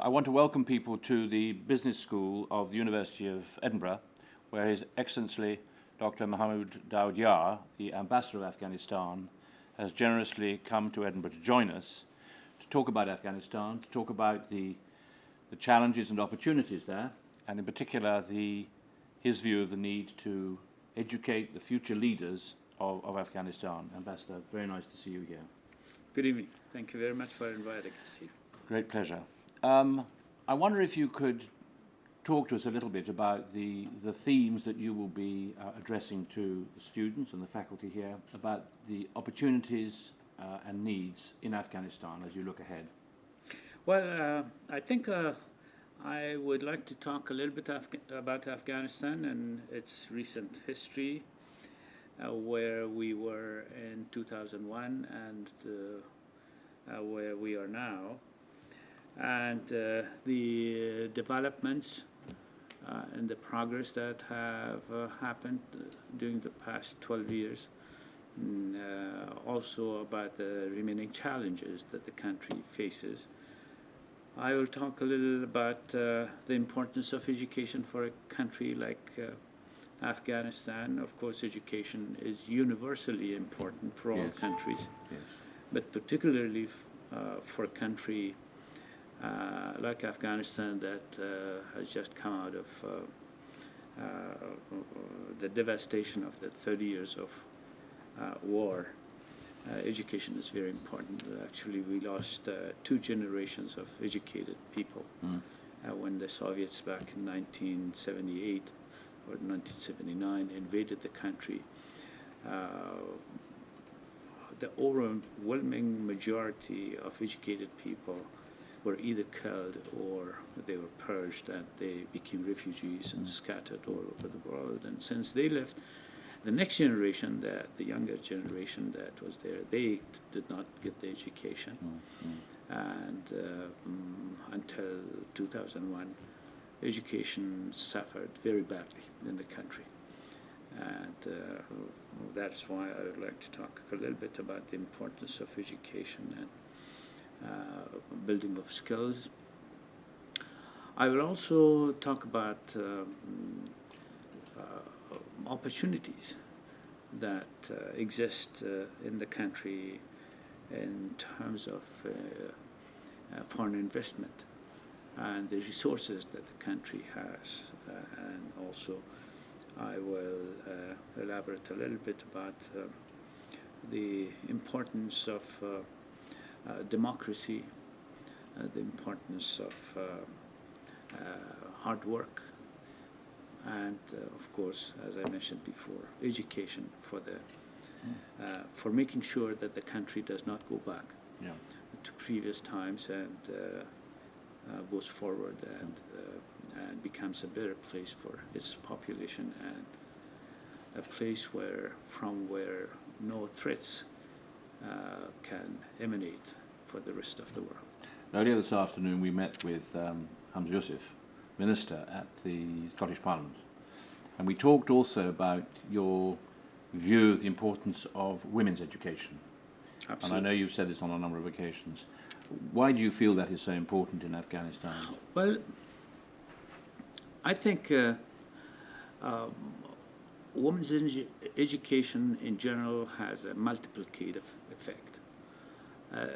I want to welcome people to the Business School of the University of Edinburgh, where His Excellency Dr. Mohammad Daud Yaar, the Ambassador of Afghanistan, has generously come to Edinburgh to join us to talk about Afghanistan, to talk about the challenges and opportunities there, and in particular his view of the need to educate the future leaders of Afghanistan. Ambassador, very nice to see you here. Good evening. Thank you very much for inviting us here. Great pleasure. I wonder if you could talk to us a little bit about the themes that you will be addressing to the students and the faculty here about the opportunities and needs in Afghanistan as you look ahead. Well, I think I would like to talk a little bit about Afghanistan and its recent history, where we were in 2001 and where we are now, and the developments and the progress that have happened during the past 12 years. Also about the remaining challenges that the country faces. I will talk a little about the importance of education for a country like Afghanistan. Of course, education is universally important for all countries, but particularly for a country like Afghanistan that has just come out of the devastation of the 30 years of war. Education is very important. Actually, we lost 2 generations of educated people when the Soviets back in 1978 or 1979 invaded the country. The overwhelming majority of educated people were either killed or they were purged, and they became refugees and scattered all over the world. And since they left, the next generation, the younger generation that was there, they did not get the education. And until 2001, education suffered very badly in the country. And that's why I would like to talk a little bit about the importance of education and building of skills. I will also talk about opportunities that exist in the country in terms of foreign investment and the resources that the country has. And also I will elaborate a little bit about the importance of democracy, the importance of hard work, and of course, as I mentioned before, education for making sure that the country does not go back to previous times and goes forward and becomes a better place for its population and a place from where no threats can emanate for the rest of the world. Earlier this afternoon we met with Hamza Yousaf, Minister at the Scottish Parliament, and we talked also about your view of the importance of women's education. Absolutely. And I know you've said this on a number of occasions. Why do you feel that is so important in Afghanistan? Well, I think women's education in general has a multiplicative effect.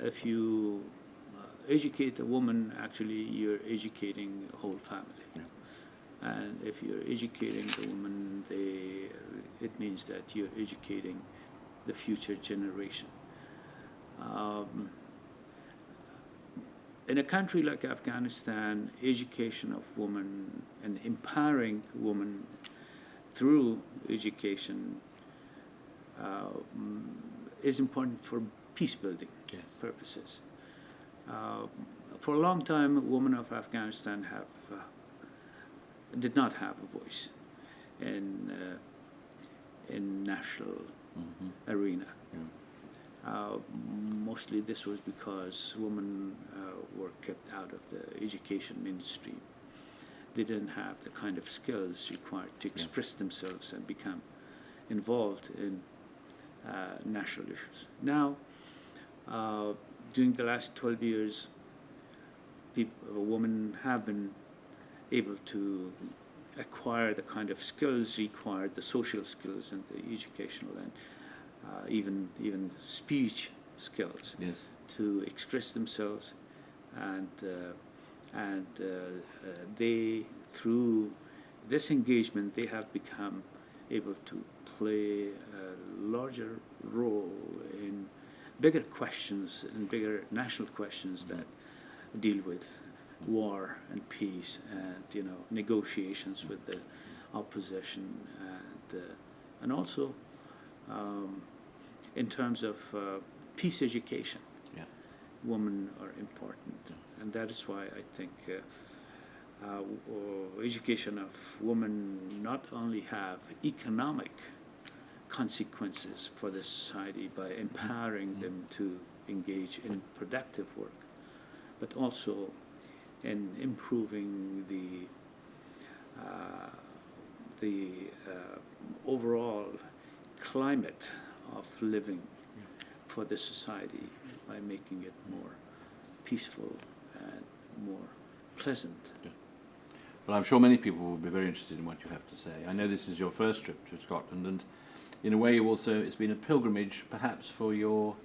If you educate a woman, actually you're educating a whole family. And if you're educating the woman, it means that you're educating the future generation. In a country like Afghanistan, education of women and empowering women through education is important for peace building purposes. For a long time, women of Afghanistan did not have a voice in national arena. Mostly this was because women were kept out of the education mainstream. They didn't have the kind of skills required to express themselves and become involved in national issues. Now, during the last 12 years, women have been able to acquire the kind of skills required, the social skills and the educational and even speech skills, Yes. to express themselves, and they, through this engagement, they have become able to play a larger role in bigger questions and bigger national questions that deal with war and peace and negotiations with the opposition, and also in terms of peace education. Yeah. Women are important, and that is why I think education of women not only have economic consequences for the society by empowering them to engage in productive work, but also in improving the overall climate of living for the society by making it more peaceful and more pleasant. Yeah. Well, I'm sure many people will be very interested in what you have to say. I know this is your first trip to Scotland, and in a way also it's been a pilgrimage perhaps for your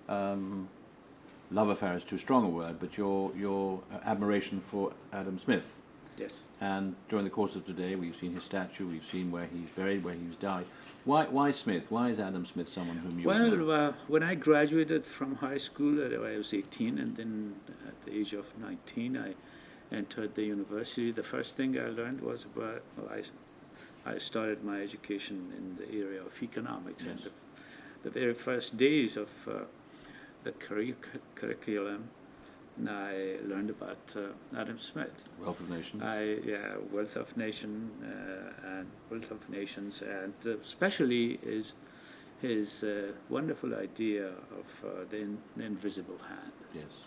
love affair is too strong a word, but your admiration for Adam Smith. Yes. And during the course of today, we've seen his statue, we've seen where he's buried, where he's died. Why Smith? Why is Adam Smith someone whom you admire? Well, when I graduated from high school, I was 18, and then at the age of 19, I entered the university. The first thing I learned was about, I started my education in the area of economics, Yes. and the very first days of the curriculum, I learned about Adam Smith. Wealth of Nations. Wealth of Nations, and especially his wonderful idea of the invisible hand. Yes.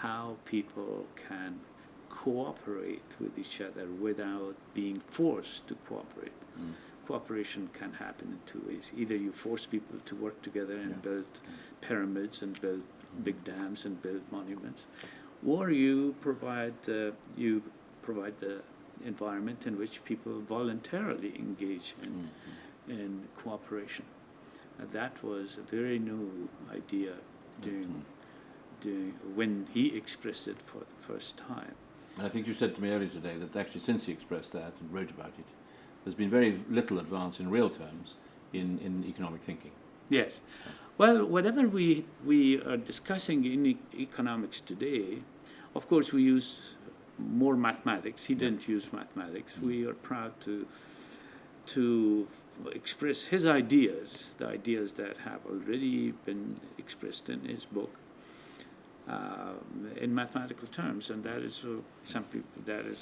How people can cooperate with each other without being forced to cooperate. Cooperation can happen in two ways. Either you force people to work together and build pyramids and build big dams and build monuments, or you provide the environment in which people voluntarily engage in cooperation. That was a very new idea when he expressed it for the first time. And I think you said to me earlier today that actually since he expressed that and wrote about it, there's been very little advance in real terms in economic thinking. Yes. Well, whatever we are discussing in economics today, of course we use more mathematics. He didn't use mathematics. We are proud to express his ideas, the ideas that have already been expressed in his book, in mathematical terms, and that is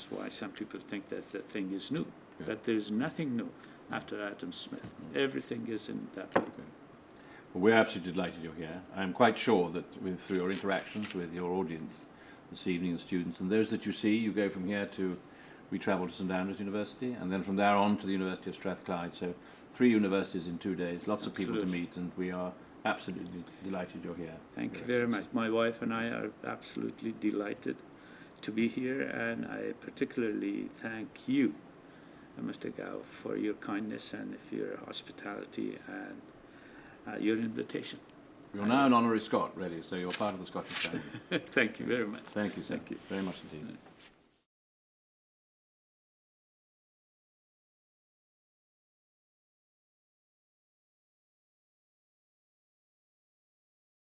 why some people think that the thing is new. Yeah. That there's nothing new after Adam Smith. Everything is in that book. Well, we're absolutely delighted you're here. I'm quite sure that through your interactions with your audience this evening, the students, and those that you see, you go from here to, we travel to St Andrews University, and then from there on to the University of Strathclyde. So 3 universities in 2 days, lots of people to meet, and we are absolutely delighted you're here. Thank you very much. My wife and I are absolutely delighted to be here, and I particularly thank you, Mr. Gow, for your kindness and for your hospitality and your invitation. You're now an honorary Scot, really, so you're part of the Scottish family. Thank you very much. Thank you, sir. Thank you. Very much indeed.